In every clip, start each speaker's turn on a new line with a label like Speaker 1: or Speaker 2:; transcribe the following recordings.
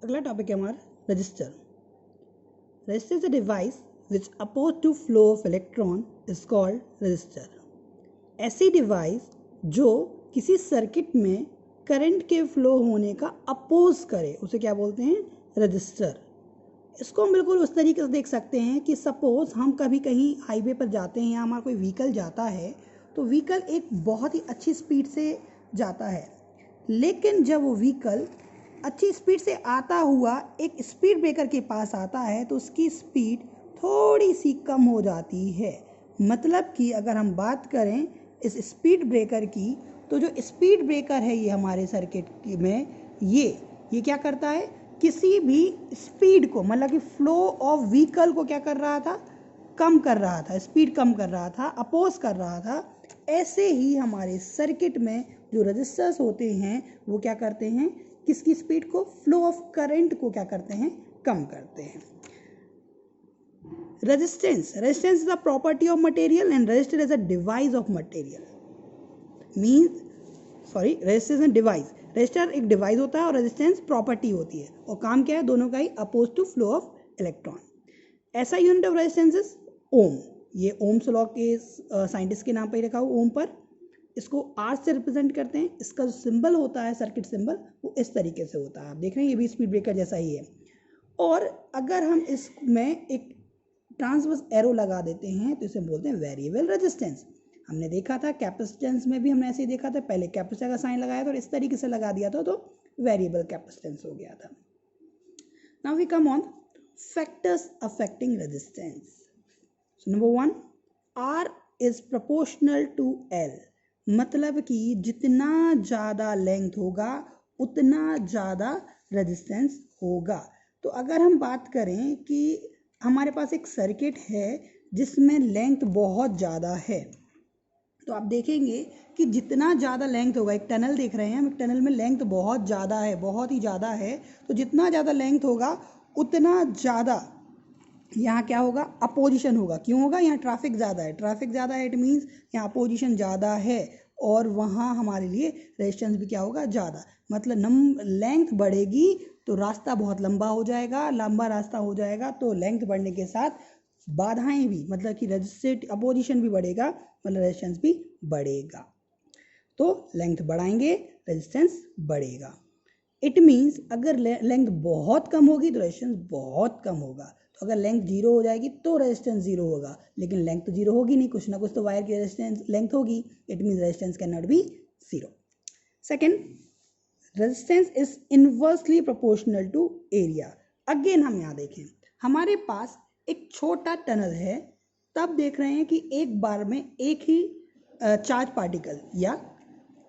Speaker 1: अगला टॉपिक है हमारा register. Register is a device which oppose to flow of electron is called register. ऐसी device जो किसी सर्किट में करंट के फ्लो होने का अपोज करे उसे क्या बोलते हैं? रजिस्टर। इसको हम बिल्कुल उस तरीके से देख सकते हैं कि सपोज हम कभी कहीं हाईवे पर जाते हैं या हमारा कोई व्हीकल जाता है तो व्हीकल एक बहुत ही अच्छी स्पीड से जाता है, लेकिन जब वो व्हीकल अच्छी स्पीड से आता हुआ एक स्पीड ब्रेकर के पास आता है तो उसकी स्पीड थोड़ी सी कम हो जाती है। मतलब कि अगर हम बात करें इस स्पीड ब्रेकर की, तो जो स्पीड ब्रेकर है ये हमारे सर्किट में ये क्या करता है? किसी भी स्पीड को, मतलब कि फ्लो ऑफ व्हीकल को क्या कर रहा था? कम कर रहा था, स्पीड कम कर रहा था, अपोज कर रहा था। ऐसे ही हमारे सर्किट में जो रजिस्टर्स होते हैं वो क्या करते हैं? किसकी स्पीड को? फ्लो ऑफ करंट को क्या करते हैं? कम करते हैं। Resistance is the property of material and register is a device of material. Resistance and device. Register एक डिवाइस होता है और रेजिस्टेंस प्रॉपर्टी होती है, और काम क्या है? दोनों का ही oppose to flow of electron. ऐसा unit of resistance is ohm. ये ओम्स लॉ के साइंटिस्ट के नाम पर ही रखा हुआ ओम पर। इसको आर से रिप्रेजेंट करते हैं। इसका जो सिंबल होता है, सर्किट सिंबल, वो इस तरीके से होता है। आप देख रहे हैं ये भी स्पीड ब्रेकर जैसा ही है। और अगर हम इसमें एक ट्रांसवर्स एरो लगा देते हैं तो इसे बोलते हैं वेरिएबल रेजिस्टेंस। हमने देखा था कैपेसिटेंस में भी हमने ऐसे ही देखा था, पहले कैपेसिटर का साइन लगाया था और इस तरीके से लगा दिया था तो वेरिएबल कैपेसिटेंस हो गया था। Now we come on factors affecting resistance. So number 1, R is proportional to L। मतलब कि जितना ज़्यादा लेंथ होगा उतना ज़्यादा रेजिस्टेंस होगा। तो अगर हम बात करें कि हमारे पास एक सर्किट है जिसमें लेंथ बहुत ज़्यादा है, तो आप देखेंगे कि जितना ज़्यादा लेंथ होगा, एक टनल देख रहे हैं हम, एक टनल में लेंथ बहुत ज़्यादा है, बहुत ही ज़्यादा है, तो जितना ज़्यादा लेंथ होगा उतना ज़्यादा यहाँ क्या होगा? अपोजिशन होगा। क्यों होगा? यहाँ ट्रैफिक ज़्यादा है, ट्रैफिक ज़्यादा है, इट मीन्स यहाँ अपोजिशन ज़्यादा है, और वहाँ हमारे लिए रेजिस्टेंस भी क्या होगा? ज़्यादा। मतलब लेंथ बढ़ेगी तो रास्ता बहुत लंबा हो जाएगा, लंबा रास्ता हो जाएगा तो लेंथ बढ़ने के साथ बाधाएं भी, मतलब कि रेजिस्टेंस अपोजिशन भी बढ़ेगा, मतलब रेजिस्टेंस भी बढ़ेगा। तो लेंथ बढ़ाएंगे, रेजिस्टेंस बढ़ेगा। इट मीन्स अगर लेंथ बहुत कम होगी तो रेजिस्टेंस बहुत कम होगा। तो अगर लेंथ 0 हो जाएगी तो रेजिस्टेंस 0 होगा, लेकिन लेंथ तो 0 होगी नहीं, कुछ ना कुछ तो वायर की रेजिस्टेंस लेंथ होगी। It means resistance can not be 0। Second, resistance is inversely proportional to area. Again हम यहाँ देखें, हमारे पास एक छोटा टनल है, तब देख रहे हैं कि एक बार में एक ही चार्ज पार्टिकल या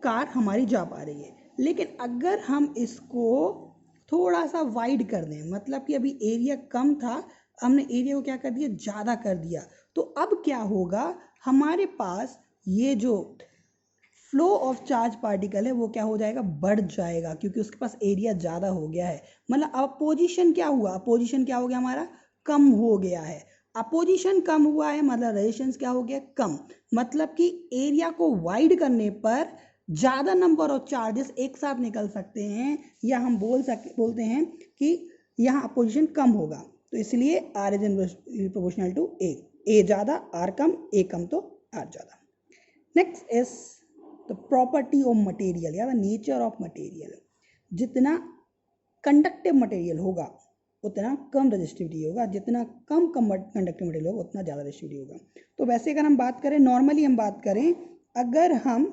Speaker 1: कार हमारी जा पा रही है। लेकिन अगर हम इसको थोड़ा सा वाइड कर दें, मतलब कि अभी एरिया कम था, हमने एरिया को क्या कर दिया? ज़्यादा कर दिया, तो अब क्या होगा? हमारे पास ये जो फ्लो ऑफ चार्ज पार्टिकल है वो क्या हो जाएगा? बढ़ जाएगा, क्योंकि उसके पास एरिया ज़्यादा हो गया है। मतलब अपोजिशन क्या हुआ? अपोजिशन क्या हो गया? हमारा कम हो गया है। अपोजिशन कम हुआ है मतलब रेजिस्टेंस क्या हो गया? कम। मतलब कि एरिया को वाइड करने पर ज़्यादा नंबर ऑफ चार्जेस एक साथ निकल सकते हैं, या हम बोलते हैं कि यहाँ अपोजिशन कम होगा। तो इसलिए R इज प्रोपोर्शनल टू ए ज़्यादा, R कम, ए कम तो R ज़्यादा। Next is the property of material या द नेचर ऑफ मटेरियल। जितना कंडक्टिव मटेरियल होगा उतना कम रेजिस्टिविटी होगा, जितना कम कंडक्टिव मटेरियल होगा उतना ज़्यादा रेजिस्टिविटी होगा। तो वैसे अगर हम बात करें, नॉर्मली हम बात करें, अगर हम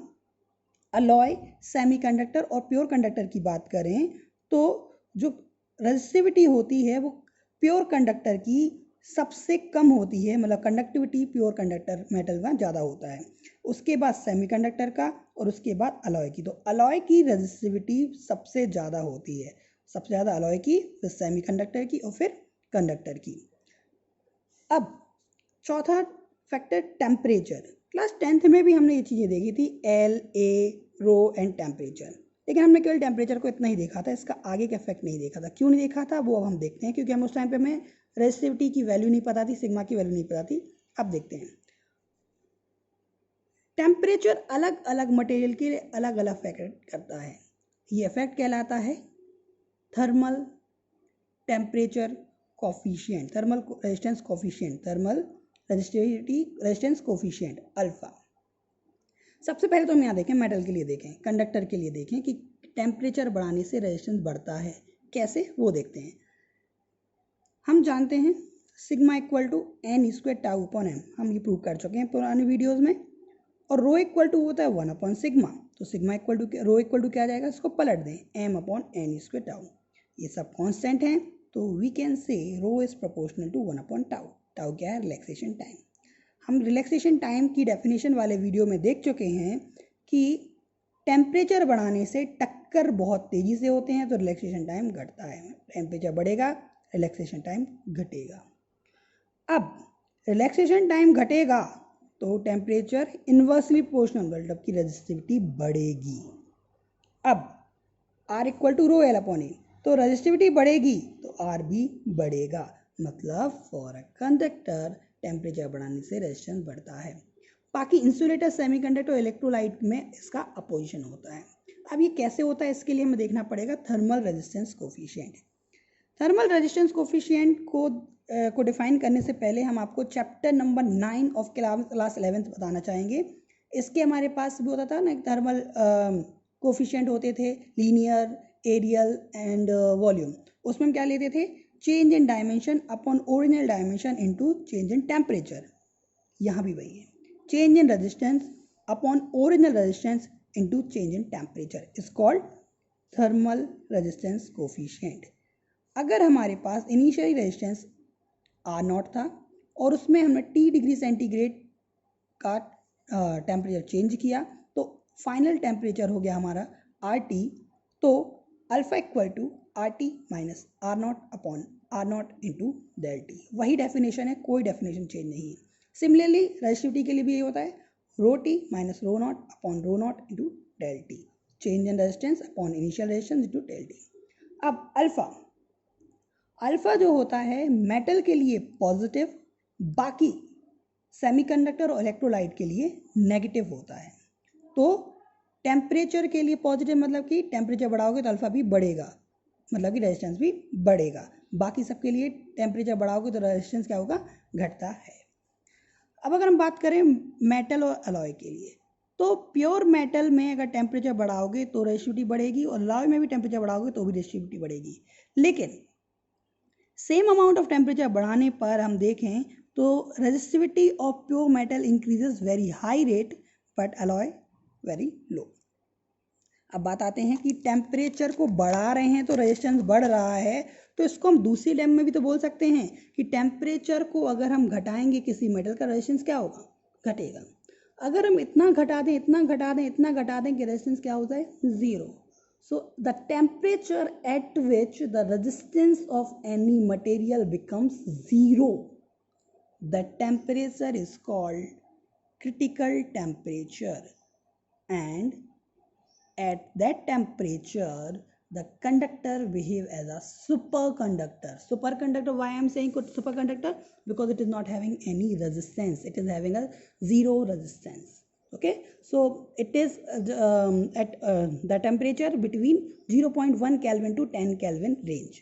Speaker 1: अलॉय, सेमीकंडक्टर और प्योर कंडक्टर की बात करें, तो जो रेजिस्टिविटी होती है वो प्योर कंडक्टर की सबसे कम होती है, मतलब कंडक्टिविटी प्योर कंडक्टर मेटल का ज़्यादा होता है, उसके बाद सेमीकंडक्टर का, और उसके बाद अलॉय की। तो अलॉय की रेजिस्टिविटी सबसे ज़्यादा होती है, सबसे ज़्यादा अलॉय की, फिर सेमीकंडक्टर की और फिर कंडक्टर की। अब चौथा फैक्टर टेम्परेचर। क्लास 10th में भी हमने ये चीज़ें देखी थी, L, A, rho and temperature, लेकिन हमने केवल टेम्परेचर को इतना ही देखा था, इसका आगे का इफेक्ट नहीं देखा था। क्यों नहीं देखा था वो अब हम देखते हैं, क्योंकि हम उस टाइम पे हमें रेजिस्टिविटी की वैल्यू नहीं पता थी, सिग्मा की वैल्यू नहीं पता थी। अब देखते हैं, टेम्परेचर अलग अलग मटेरियल के लिए अलग अलग इफेक्ट करता है। ये इफेक्ट कहलाता है thermal temperature coefficient, thermal resistance coefficient, thermal resistivity resistance coefficient alpha. सबसे पहले तो हम यहाँ देखें, मेटल के लिए देखें, कंडक्टर के लिए देखें कि टेम्परेचर बढ़ाने से रेजिस्टेंस बढ़ता है कैसे, वो देखते हैं। हम जानते हैं sigma equal to n square tau upon m, हम ये प्रूव कर चुके हैं पुराने वीडियोस में। और रो इक्वल टू होता है 1 अपॉन सिग्मा, तो sigma equal to rho equal to क्या आ जाएगा, इसको पलट दें, m upon n square tau. ये सब कांस्टेंट हैं, तो we can say rho is proportional to 1 upon tau. Tau क्या है, रिलैक्सेशन टाइम। हम रिलैक्सेशन टाइम की डेफिनेशन वाले वीडियो में देख चुके हैं कि टेम्परेचर बढ़ाने से टक्कर बहुत तेज़ी से होते हैं, तो रिलैक्सेशन टाइम घटता है। टेम्परेचर बढ़ेगा, रिलैक्सेशन टाइम घटेगा। अब रिलैक्सेशन टाइम घटेगा तो टेम्परेचर इन्वर्सली प्रोपोर्शनल, मतलब की रेजिस्टिविटी बढ़ेगी। अब R equal to rho L upon A, तो रेजिस्टिविटी बढ़ेगी तो R भी बढ़ेगा, मतलब फॉर अ कंडक्टर टेम्परेचर बढ़ाने से रेजिस्टेंस बढ़ता है। बाकी इंसुलेटर, सेमीकंडक्टर और इलेक्ट्रोलाइट में इसका अपोजिशन होता है। अब ये कैसे होता है, इसके लिए हमें देखना पड़ेगा thermal resistance coefficient. Thermal resistance coefficient को डिफाइन करने से पहले हम आपको chapter number 9 of class 11th बताना चाहेंगे। इसके हमारे पास भी होता था ना, थर्मल कोफिशिएंट होते थे, लीनियर, एरियल एंड वॉल्यूम। उसमें हम क्या लेते थे, change in dimension upon original dimension into change in temperature. यहाँ भी वही है, change in resistance upon original resistance into change in temperature is called thermal resistance coefficient. अगर हमारे पास इनिशियली रेजिस्टेंस R0 था और उसमें हमने T डिग्री सेंटीग्रेड का टेम्परेचर चेंज किया, तो फाइनल टेम्परेचर हो गया हमारा RT, तो alpha equal to RT minus R0 upon R0 into del t. वही डेफिनेशन है, कोई डेफिनेशन चेंज नहीं है। सिमिलरली रेजिस्टिविटी के लिए भी यही होता है, rho t minus rho not upon rho not into del t, change in resistance upon initial resistance into del t. अब अल्फा जो होता है मेटल के लिए पॉजिटिव, बाकी सेमीकंडक्टर और इलेक्ट्रोलाइट के लिए नेगेटिव होता है। तो टेम्परेचर के लिए पॉजिटिव, मतलब कि टेम्परेचर बढ़ाओगे तो अल्फा भी बढ़ेगा, मतलब कि रेजिस्टेंस भी बढ़ेगा। बाकी सबके लिए टेम्परेचर बढ़ाओगे तो रेजिस्टेंस क्या होगा, घटता है। अब अगर हम बात करें मेटल और अलॉय के लिए, तो प्योर मेटल में अगर टेम्परेचर बढ़ाओगे तो रेजिस्टिविटी बढ़ेगी, और अलॉय में भी टेम्परेचर बढ़ाओगे तो भी रेजिस्टिविटी बढ़ेगी। लेकिन सेम अमाउंट ऑफ टेम्परेचर बढ़ाने पर हम देखें तो resistivity of pure metal increases very high rate but alloy very low. अब बात आते हैं कि टेम्परेचर को बढ़ा रहे हैं तो रेजिस्टेंस बढ़ रहा है, तो इसको हम दूसरी टर्म में भी तो बोल सकते हैं कि टेम्परेचर को अगर हम घटाएंगे किसी मेटल का रेजिस्टेंस क्या होगा, घटेगा। अगर हम इतना घटा दें कि रेजिस्टेंस क्या होता है, zero. So the temperature at which the resistance of any material becomes zero, that temperature is called critical temperature, and at that temperature the conductor behave as a superconductor. Superconductor, why I am saying superconductor, because it is not having any resistance, it is having a zero resistance. Okay, so it is at the temperature between 0.1 Kelvin to 10 Kelvin range.